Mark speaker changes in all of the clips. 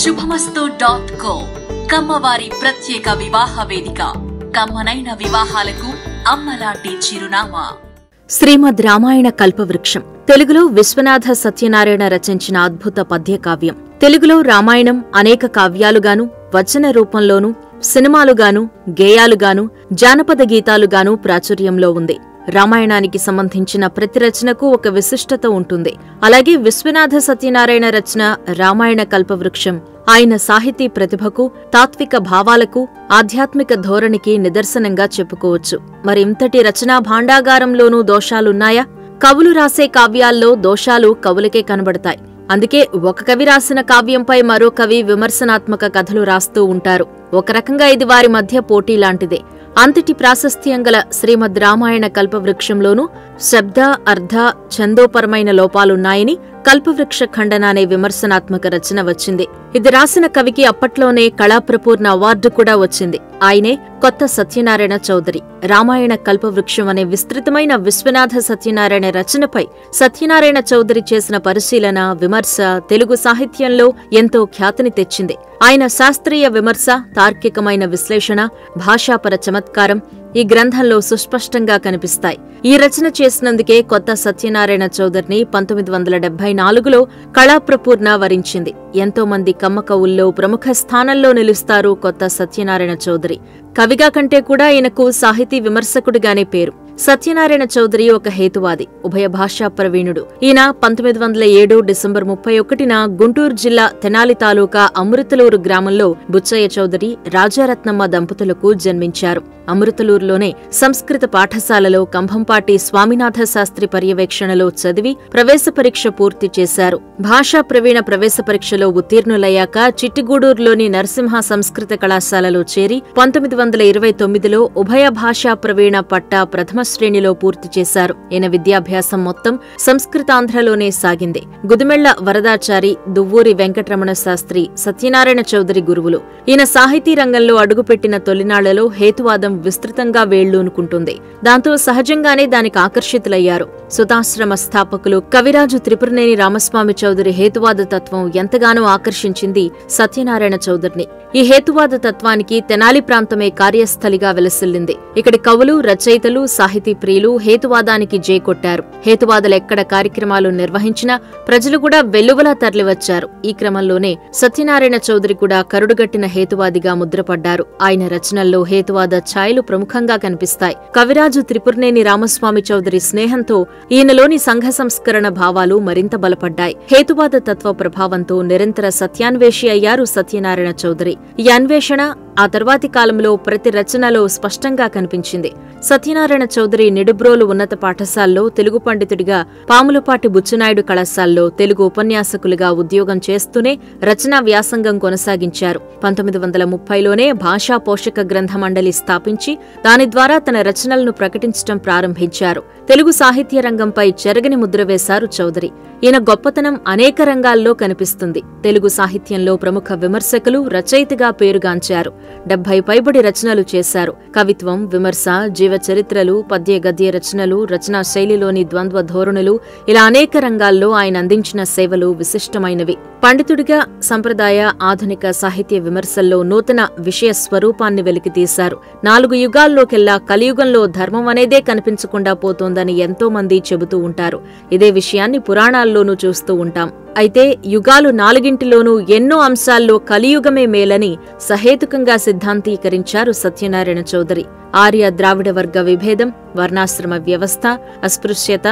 Speaker 1: శుభమస్తు.co కమ్మవారి ప్రత్యేక వివాహ వేదిక. కమ్మనైన వివాహాలకు అమ్మలాంటి చిరునామా.
Speaker 2: శ్రీమద్ రామాయణ కల్పవృక్షం తెలుగులో విశ్వనాథ సత్యనారాయణ రచించిన అద్భుత పద్యకావ్యం. తెలుగులో రామాయణం అనేక కావ్యాలుగాను, వచన రూపంలోనూ, సినిమాలుగాను, గేయాలుగాను, జానపద గీతాలుగాను ప్రాచుర్యంలో ఉంది. రామాయణానికి సంబంధించిన ప్రతి రచనకు ఒక విశిష్టత ఉంటుంది. అలాగే విశ్వనాథ సత్యనారాయణ రచన రామాయణ కల్పవృక్షం ఆయన సాహితీ ప్రతిభకు, తాత్విక భావాలకు, ఆధ్యాత్మిక ధోరణికి నిదర్శనంగా చెప్పుకోవచ్చు. మరి ఇంతటి రచనా భాండాగారంలోనూ దోషాలున్నాయా? కవులు రాసే కావ్యాల్లో దోషాలు కవులకే కనబడతాయి. అందుకే ఒక కవి రాసిన కావ్యంపై మరో కవి విమర్శనాత్మక కథలు రాస్తూ ఉంటారు. ఒక రకంగా ఇది వారి మధ్య పోటీ లాంటిదే. అంతటి ప్రాశస్త్యం గల శ్రీమద్ రామాయణ కల్పవృక్షంలోనూ శబ్ద, అర్థ, ఛందోపరమైన లోపాలున్నాయని కల్పవృక్ష ఖండన అనే విమర్శనాత్మక రచన వచ్చింది. ఇది రాసిన కవికి అప్పట్లోనే కళాప్రపూర్ణ అవార్డు కూడా వచ్చింది. ఆయనే కొత్త సత్యనారాయణ చౌదరి. రామాయణ కల్పవృక్షం అనే విస్తృతమైన విశ్వనాథ సత్యనారాయణ రచనపై సత్యనారాయణ చౌదరి చేసిన పరిశీలన, విమర్శ తెలుగు సాహిత్యంలో ఎంతో ఖ్యాతిని తెచ్చింది. ఆయన శాస్త్రీయ విమర్శ, తార్కికమైన విశ్లేషణ, భాషాపర చమత్కారం ఈ గ్రంథంలో సుస్పష్టంగా కనిపిస్తాయి. ఈ రచన చేసినందుకే కొత్త సత్యనారాయణ చౌదరిని 1974లో కళాప్రపూర్ణ వరించింది. ఎంతో మంది కమ్మ కవుల్లో ప్రముఖ స్థానంలో నిలుస్తారు కొత్త సత్యనారాయణ చౌదరి. కవిగా కంటే కూడా ఈయనకు సాహితీ విమర్శకుడిగానే పేరు. సత్యనారాయణ చౌదరి ఒక హేతువాది, ఉభయ భాషా ప్రవీణుడు. ఈయన 1907 డిసెంబర్ 31న గుంటూరు జిల్లా తెనాలి తాలూకా అమృతలూరు గ్రామంలో బుచ్చయ్య చౌదరి, రాజారత్నమ్మ దంపతులకు జన్మించారు. అమృతలూరులోనే సంస్కృత పాఠశాలలో కంభంపాటి స్వామినాథ శాస్త్రి పర్యవేక్షణలో చదివి ప్రవేశ పరీక్ష పూర్తి చేశారు. భాషా ప్రవీణ ప్రవేశ పరీక్షలో ఉత్తీర్ణులయ్యాక చిట్టిగూడూరులోని నరసింహ సంస్కృత కళాశాలలో చేరి 1929లో ఉభయ భాషా ప్రవీణ పట్టా ప్రథమ శ్రేణిలో పూర్తి చేశారు. ఈయన విద్యాభ్యాసం మొత్తం సంస్కృతాంధ్రలోనే సాగింది. గుదిమెళ్ల వరదాచారి, దువ్వూరి వెంకటరమణ శాస్త్రి, సత్యనారాయణ చౌదరి గురువులు. ఈయన సాహితీ రంగంలో అడుగుపెట్టిన తొలినాళ్లలో హేతువాదం విస్తృతంగా వేళ్లూనుకుంటుంది. దాంతో సహజంగానే దానికి ఆకర్షితులయ్యారు. సుతాశ్రమ స్థాపకులు కవిరాజు త్రిపురనేని రామస్వామి చౌదరి హేతువాద తత్వం ఎంతగానో ఆకర్షించింది సత్యనారాయణ చౌదరిని. ఈ హేతువాద తత్వానికి తెనాలి ప్రాంతమే కార్యస్థలిగా వెలసిల్లింది. ఇక్కడి కవులు, రచయితలు, సాహితీ ప్రియులు హేతువాదానికి జైకొట్టారు. హేతువాదులెక్కడ కార్యక్రమాలు నిర్వహించినా ప్రజలు కూడా వెల్లువలా తరలివచ్చారు. ఈ క్రమంలోనే సత్యనారాయణ చౌదరి కూడా కరుడుగట్టిన హేతువాదిగా ముద్రపడ్డారు. ఆయన రచనల్లో హేతువాద ఛాయలు ప్రముఖంగా కనిపిస్తాయి. కవిరాజు త్రిపురనేని రామస్వామి చౌదరి స్నేహంతో ఈయనలోని సంఘ సంస్కరణ భావాలు మరింత బలపడ్డాయి. హేతువాద తత్వ ప్రభావంతో నిరంతర సత్యాన్వేషి అయ్యారు సత్యనారాయణ చౌదరి. ఈ అన్వేషణ ఆ తర్వాతి కాలంలో ప్రతి రచనలో స్పష్టంగా కనిపించింది. సత్యనారాయణ చౌదరి నిడుబ్రోలు ఉన్నత పాఠశాలలో తెలుగు పండితుడిగా, పాములపాటి బుచ్చనాయుడు కళాశాలలో తెలుగు ఉపన్యాసకులుగా ఉద్యోగం చేస్తూనే రచనా వ్యాసంగం కొనసాగించారు. 1930లోనే భాషా పోషక గ్రంథ మండలి స్థాపించి దాని ద్వారా తన రచనలను ప్రకటించడం ప్రారంభించారు. తెలుగు సాహిత్య రంగంపై చెరగని ముద్ర వేశారు చౌదరి. ఈయన గొప్పతనం అనేక రంగాల్లో కనిపిస్తుంది. తెలుగు సాహిత్యంలో ప్రముఖ విమర్శకులు, రచయితగా పేరుగాంచారు. 70 పైబడి రచనలు చేశారు. కవిత్వం, విమర్శ, జీవచరిత్రలు, పద్య గద్య రచనలు, రచనా శైలిలోని ద్వంద్వ ధోరణులు ఇలా అనేక రంగాల్లో ఆయన అందించిన సేవలు విశిష్టమైనవి. పండితుడిగా సంప్రదాయ, ఆధునిక సాహిత్య విమర్శల్లో నూతన విషయ స్వరూపాన్ని వెలికితీశారు. 4 యుగాల్లోకెల్లా కలియుగంలో ధర్మం అనేదే కనిపించకుండా పోతోందని ఎంతో మంది చెబుతూ ఉంటారు. ఇదే విషయాన్ని పురాణాల్లోనూ చూస్తూ ఉంటాం. అయితే యుగాలు 4ంటిలోనూ ఎన్నో అంశాల్లో కలియుగమే మేలని సహేతుకంగా సిద్ధాంతీకరించారు సత్యనారాయణ చౌదరి. ఆర్య ద్రావిడ వర్గ విభేదం, వర్ణాశ్రమ వ్యవస్థ, అస్పృశ్యత,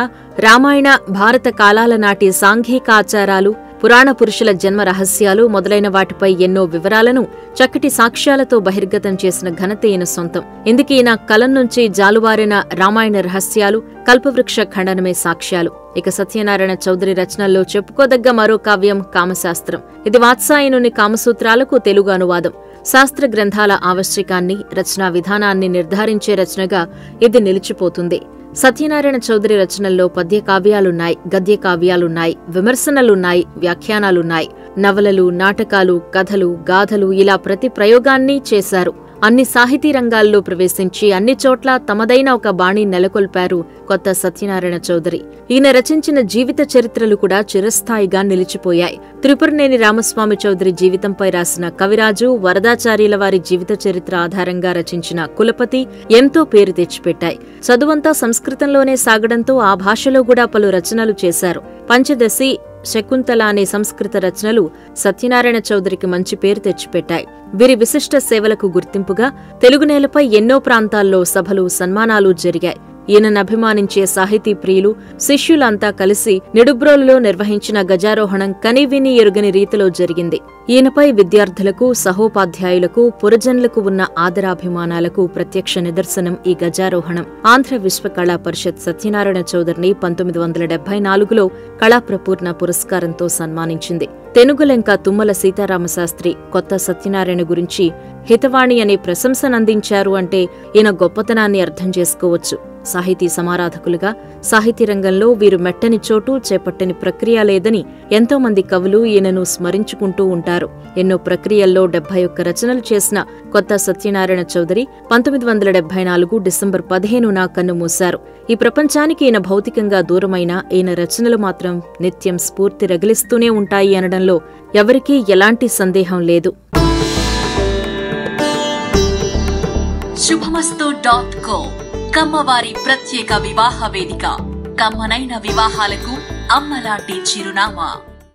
Speaker 2: రామాయణ భారత కాలాల నాటి సాంఘికాచారాలు, పురాణ పురుషుల జన్మ రహస్యాలు మొదలైన వాటిపై ఎన్నో వివరాలను చక్కటి సాక్ష్యాలతో బహిర్గతం చేసిన ఘనత ఈయన సొంతం. ఇందుకీయన కలం నుంచి జాలువారిన రామాయణ రహస్యాలు, కల్పవృక్ష ఖండనమే సాక్ష్యాలు. ఇక సత్యనారాయణ చౌదరి రచనల్లో చెప్పుకోదగ్గ మరో కావ్యం కామశాస్త్రం. ఇది వాత్సాయనుని కామసూత్రాలకు తెలుగు అనువాదం. శాస్త్ర గ్రంథాల ఆవశ్యకాన్ని, రచనా విధానాన్ని నిర్ధారించే రచనగా ఇది నిలిచిపోతుంది. సత్యనారాయణ చౌదరి రచనల్లో పద్య కావ్యాలున్నాయి, గద్య కావ్యాలున్నాయి, విమర్శనలున్నాయి, వ్యాఖ్యానాలున్నాయి. నవలలు, నాటకాలు, కథలు, గాథలు ఇలా ప్రతి ప్రయోగాన్ని చేశారు. అన్ని సాహితీ రంగాల్లో ప్రవేశించి అన్ని చోట్ల తమదైన ఒక బాణి నెలకొల్పారు కొత్త సత్యనారాయణ చౌదరి. ఈయన రచించిన జీవిత చరిత్రలు కూడా చిరస్థాయిగా నిలిచిపోయాయి. త్రిపురనేని రామస్వామి చౌదరి జీవితంపై రాసిన కవిరాజు, వరదాచార్యుల వారి జీవిత చరిత్ర ఆధారంగా రచించిన కులపతి ఎంతో పేరు తెచ్చిపెట్టాయి. చదువంతా సంస్కృతంలోనే సాగడంతో ఆ భాషలో కూడా పలు రచనలు చేశారు. పంచదశి, శకుంతల అనే సంస్కృత రచనలు సత్యనారాయణ చౌదరికి మంచి పేరు తెచ్చిపెట్టాయి. వీరి విశిష్ట సేవలకు గుర్తింపుగా తెలుగు నేలపై ఎన్నో ప్రాంతాల్లో సభలు, సన్మానాలు జరిగాయి. ఈయనను అభిమానించే సాహితీ ప్రియులు, శిష్యులంతా కలిసి నిడుబ్రోలులో నిర్వహించిన గజారోహణం కనీవిని ఎరుగని రీతిలో జరిగింది. ఈయనపై విద్యార్థులకు, సహోపాధ్యాయులకు, పురజనులకు ఉన్న ఆదరాభిమానాలకు ప్రత్యక్ష నిదర్శనం ఈ గజారోహణం. ఆంధ్ర విశ్వకళా పరిషత్ సత్యనారాయణ చౌదరిని 1974లో కళాప్రపూర్ణ పురస్కారంతో సన్మానించింది. తెనుగులెంక తుమ్మల సీతారామశాస్త్రి కొత్త సత్యనారాయణ గురించి హితవాణి అనే ప్రశంసనందించారు అంటే ఈయన గొప్పతనాన్ని అర్థం చేసుకోవచ్చు. సాహితీ సమారాధకులుగా సాహితీ రంగంలో వీరు మెట్టని చోటు, చేపట్టని ప్రక్రియ లేదని ఎంతోమంది కవులు ఈయనను స్మరించుకుంటూ ఉంటారు. ఎన్నో ప్రక్రియల్లో 71 రచనలు చేసిన కొత్త సత్యనారాయణ చౌదరి 1974 డిసెంబర్ 15న కన్నుమూశారు. ఈ ప్రపంచానికి ఈయన భౌతికంగా దూరమైన ఈయన రచనలు మాత్రం నిత్యం స్ఫూర్తి రగిలిస్తూనే ఉంటాయి అనడంలో ఎవరికీ ఎలాంటి సందేహం లేదు.
Speaker 1: శుభమస్తు.co కమ్మవారి ప్రత్యేక వివాహ వేదిక. కమ్మనైన వివాహాలకు అమ్మలాంటి చిరునామా.